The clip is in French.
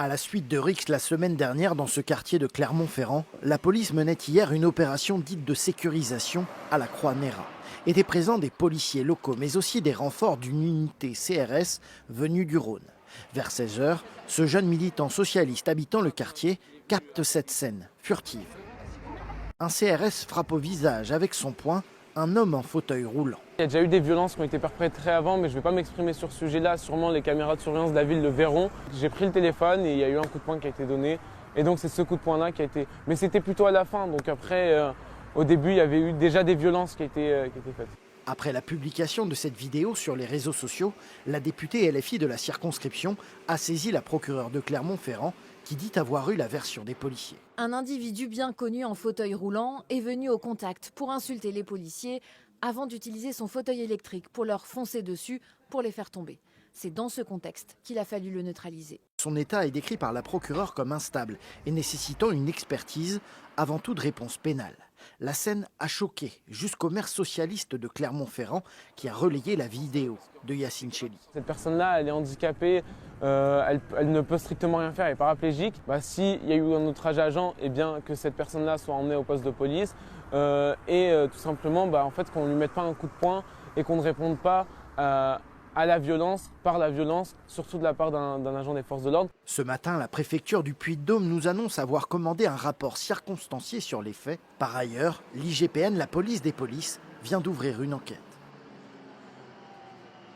À la suite de rixes la semaine dernière dans ce quartier de Clermont-Ferrand, la police menait hier une opération dite de sécurisation à la Croix-Néra. Étaient présents des policiers locaux, mais aussi des renforts d'une unité CRS venue du Rhône. Vers 16 h, ce jeune militant socialiste habitant le quartier capte cette scène furtive. Un CRS frappe au visage avec son poing un homme en fauteuil roulant. Il y a déjà eu des violences qui ont été perpétrées avant, mais je ne vais pas m'exprimer sur ce sujet-là. Sûrement les caméras de surveillance de la ville le verront. J'ai pris le téléphone et il y a eu un coup de poing qui a été donné. Et donc c'est ce coup de poing-là qui a été... Mais c'était plutôt à la fin, donc après, au début, il y avait eu déjà des violences qui étaient faites. Après la publication de cette vidéo sur les réseaux sociaux, la députée LFI de la circonscription a saisi la procureure de Clermont-Ferrand qui dit avoir eu la version des policiers. Un individu bien connu en fauteuil roulant est venu au contact pour insulter les policiers avant d'utiliser son fauteuil électrique pour leur foncer dessus pour les faire tomber. C'est dans ce contexte qu'il a fallu le neutraliser. Son état est décrit par la procureure comme instable et nécessitant une expertise avant toute réponse pénale. La scène a choqué jusqu'au maire socialiste de Clermont-Ferrand qui a relayé la vidéo de Yacine Chely. Cette personne-là, elle est handicapée, elle ne peut strictement rien faire, elle est paraplégique. S'il y a eu un outrage agent, eh bien que cette personne-là soit emmenée au poste de police tout simplement en fait, qu'on ne lui mette pas un coup de poing et qu'on ne réponde pas à la violence, par la violence, surtout de la part d'un agent des forces de l'ordre. Ce matin, la préfecture du Puy-de-Dôme nous annonce avoir commandé un rapport circonstancié sur les faits. Par ailleurs, l'IGPN, la police des polices, vient d'ouvrir une enquête.